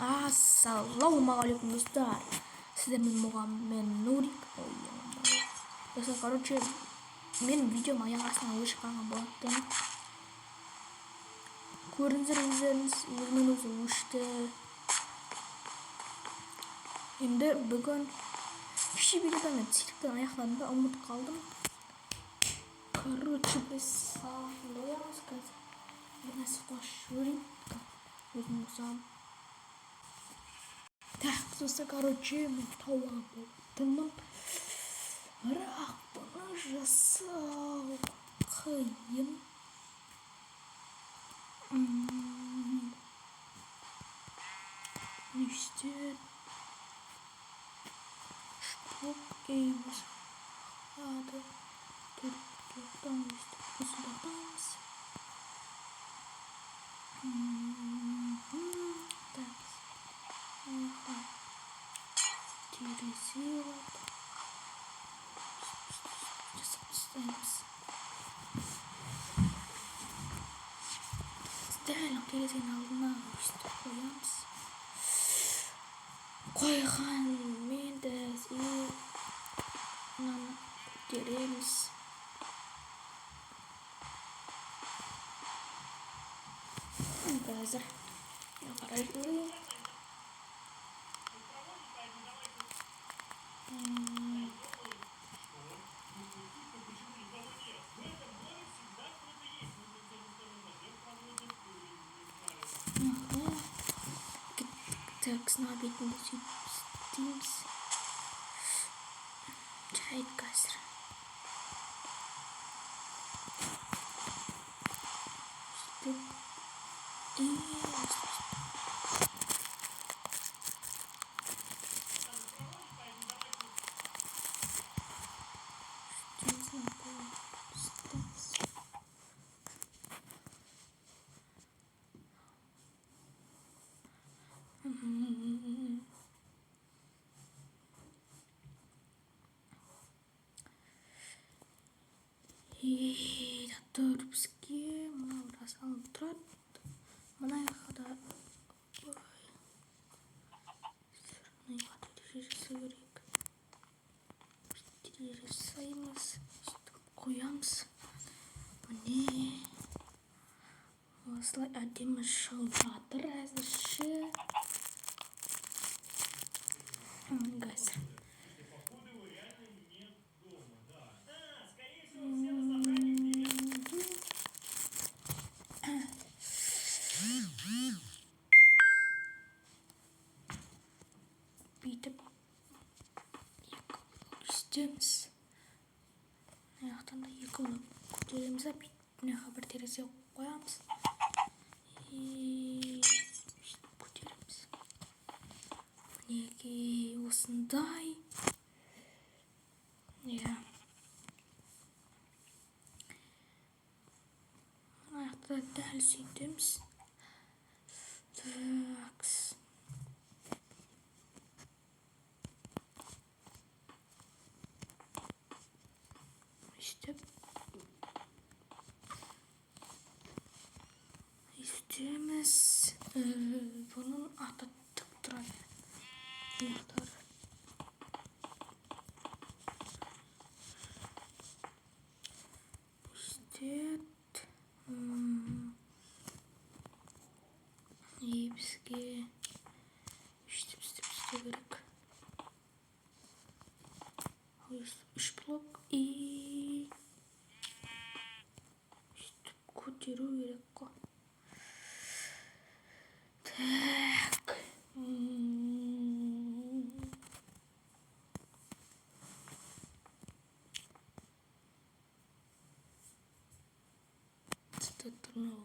Ассалаумағалейкум достар, сіздермен мен нурик. Достар, короче, мен видеом аяқ астынан өшіп қалған болатын. Көріңіздеріңіз, өзімен өзі өшті. Енді бүгін кеше видеода мен цирктен аяқтадым да ұмытып қалдым. Короче, біз салатын боямыз қазір. Бір нәрсе қосып жіберейін. Өзім болсам. Так, достар, короче, мен тауға болдымын. Бірақ бұны жасау қиын. Нестен штук ейміз. Ады тұрттан ұстатамыз. Так, терезе алады. Жасап тастаймыз. Дәл терезенің алдына өстіп қоямыз. Қойған мен де мынаны көтереміз. Қазір қарай көрейін. Так, сына бетінде сөйтейміз. Жайт қазір. Тұр бізге мына біраз алып тұрады. Мына яқта терезе жасау керек. Терезе жасаймыз, қоямыз. Міне осылай әдемі шығып жатыр әзірше. Қазір бүйтіп үстеміз. Мына жақтан да екі блок көтереміз. Мына жаққа бір терезе қоямыз. Көтереміз. Мінекей осындай. Мына жақта дәл сөйтеміз. Такс. Үстеміз. Бұның аты тік тұрады. Аяқтар. Үстет. Бізге үстеп керек. Үш блок. Үстіп көтеру керек қой. Так. Тұтыну.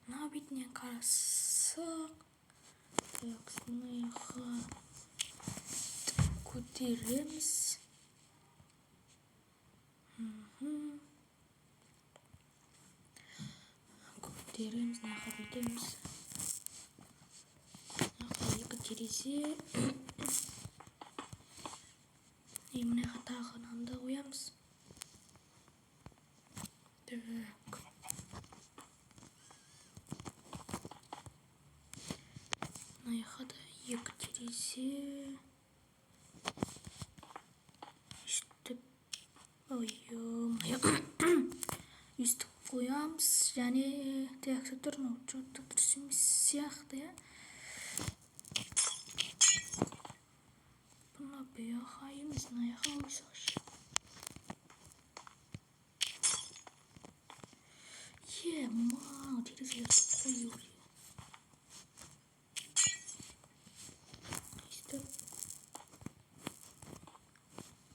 Мына бетінен қарасақ. Так, сынайға көтереміз. Көтереміз, наға бетеміз. Наға екі терезе. Мына тағы нанды қоямыз. Так. және текстер ноутчотта дұрыс емес сияқты, иә. Бұны бұяға емес, мынаяққа қойсақшы. Мау, терезелерді қою. Өйстіп.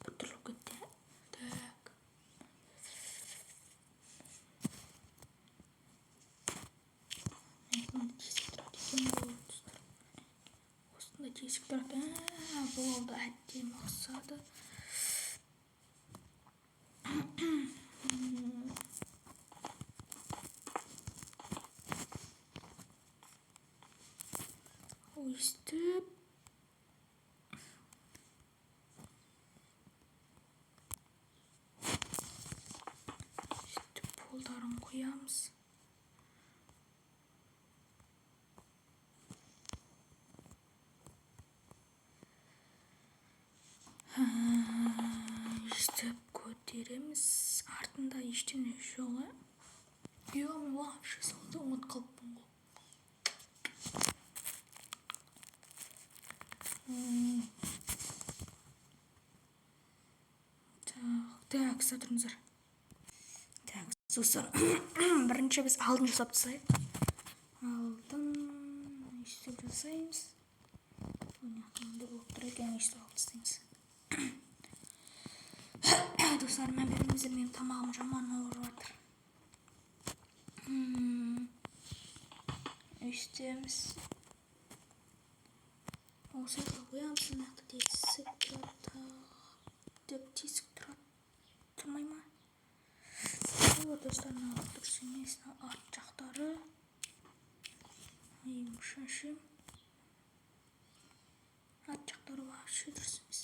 Бұтырылып кетті. Так. Мынада тесік тұрады екен болды, достар. Осында тесік тұрады. Болды, әттем ұқсады. Өйстіп. Полдарын қоямыз. Өйстіп көтереміз. Артында ештеңе жоқ. Мен вообще салды, ұмыт қалыппын ғой. Так, тұрыңыздар. Так, достар. Бірінші біз алдын жасап тастайық. Алдын өйстіп жасаймыз. Мынандай болып тұр екен, өйстіп алып тастаймыз. Достар, беріңіздер, менің тамағым жаман ауырып жатыр. Өйстеміз. Осы жаққа қоямыз, мынақты тесік тұрады. Тесік тұрады. Тұрмай ма? Достар, дұрыс емес, арт жақтары. Шашым. Арт жақтары вообще дұрыс емес.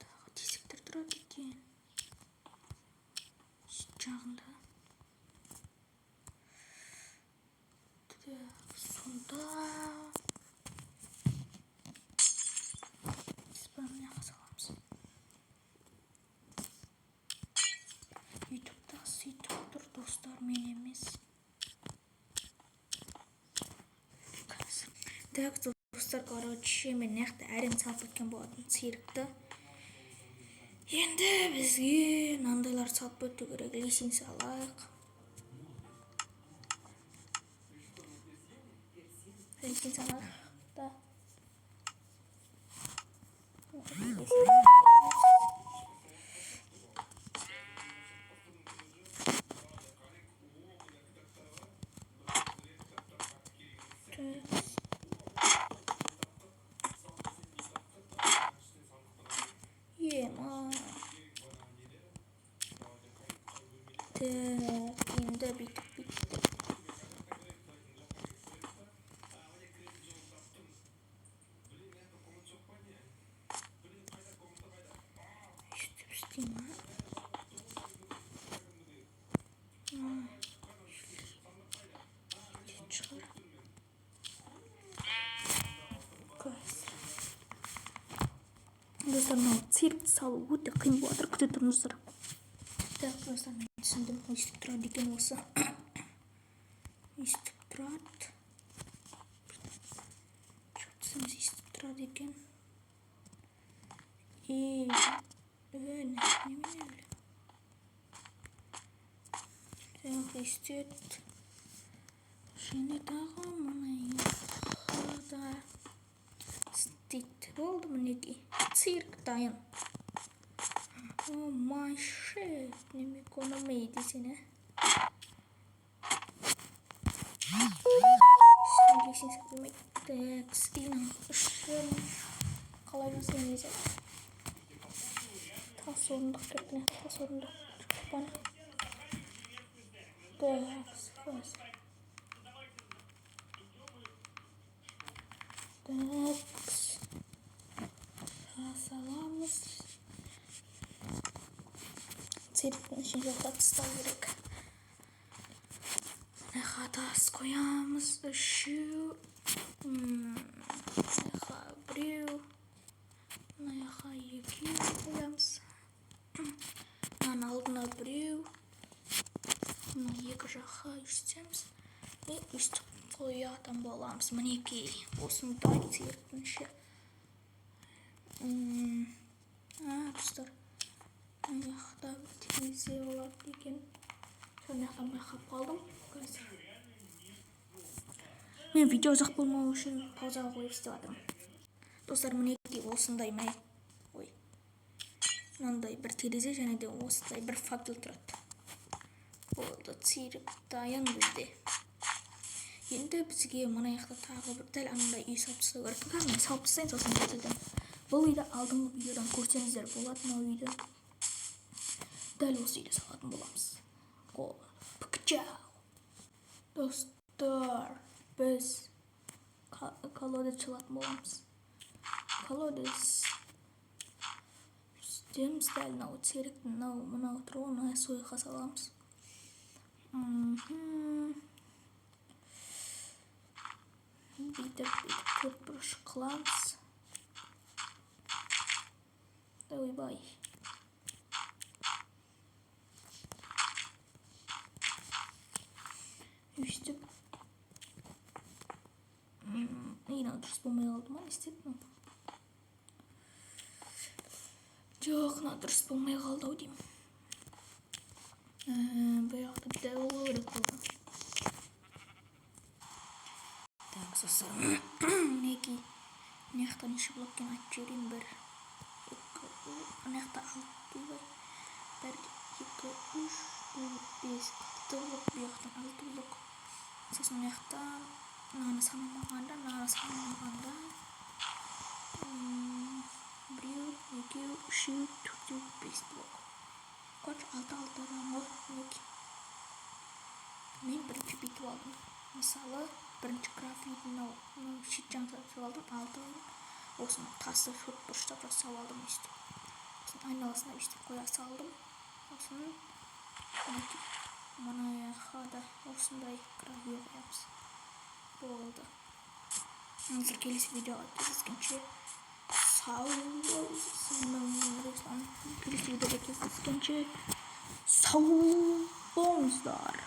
Тағы тесіктер тұрады екен. Жағында. Сонда. Мынаға саламыз. Ютубта сөйтіп тұр, достар, мен емес. Так, достар, короче, мен нақты әрең салып өткен болатын циркті. Енді бізге мынандайлар салып өту керек. Лесенсе алайық. Лесенсе алайық. Да. Енді бітті. Үстіп істеймін. Достар, мынау циркті салу өте қиын болып жатыр, күте тұрыңыздар. Так, достар, мен түсіндім. Өйстіп тұрады екен осы. Өйстіп тұрады. Жоқтысымыз өйстіп тұрады екен. Немен өлі? Так, өйстет. Және тағы мұнайға істейді. Болды мінеки. Цирк дайын. О, май шет. Неме кономейді сені. Лесенсе білмейді. Так, сыйның үшін қалай жасайын десе. Тас орындық кетіне. Тас орындық жұқпаны. Так, сықыз. Так, жасаламыз. цирктің ішін жоқта тастау керек. Мына жаққа тас қоямыз. 3. Мына жаққа 1. Мына жаққа 2 қоямыз. Мынаның алдына 1. Мына екі жаққа үстеміз. Үстіп қоятын боламыз. Мінекей осындай цирктің іші. Достар, мына жақта терезе болады екен. Соны жақтан байқап қалдым. Мен видео ұзақ болмау үшін паузаға қойып істеп жатырмын. Достар, мінекей осындай мынандай бір терезе және де осындай бір факел тұрады. Болды, цирк дайын бізде. Енді бізге мына жақта тағы бір дәл анандай үй салып тастау керек. Қазір салып тастайын, сосын көрсетемін. Бұл үйді алдыңғы видеодан көрсеңіздер болады. Мына үйді дәл осы үйде салатын боламыз. Достар, біз колодец çalатын боламыз. Колодец үстеміз дәл мынау цирктің мынау тұр ғой, мына сойға саламыз. Бүйтіп төрт бұрыш қыламыз. Ойбай. Үстіп. Мына дұрыс болмай қалды ма? Не істедім? Жоқ, мына дұрыс болмай қалды ау деймін. Бұл жақта дәу керек болды. Так, сосын мінекей. Мына жақта неше блок екен айтып жіберейін. 1, 2, мына жақта 6 блок. 1, 2, 3, 4, 5, 6 блок. Бұл жақтан 6 блок. Сосын мына жақта мынаны санамағанда 1, 2, 3, 4, 5 блок. Короче, 6 адам ғой. Мен бірінші бүйтіп алдым. Мысалы, бірінші графитін шет жаңсап алдым. 6 осыны тасы шөп бұрыштап жасап алдым өйстіп. Сосын айналасына өйстіп қоя салдым. Сосын мына жаққа да осындай гравюра қоямыз. Болды. Қазір келесі видеоға кездескенше сау болыңыздар.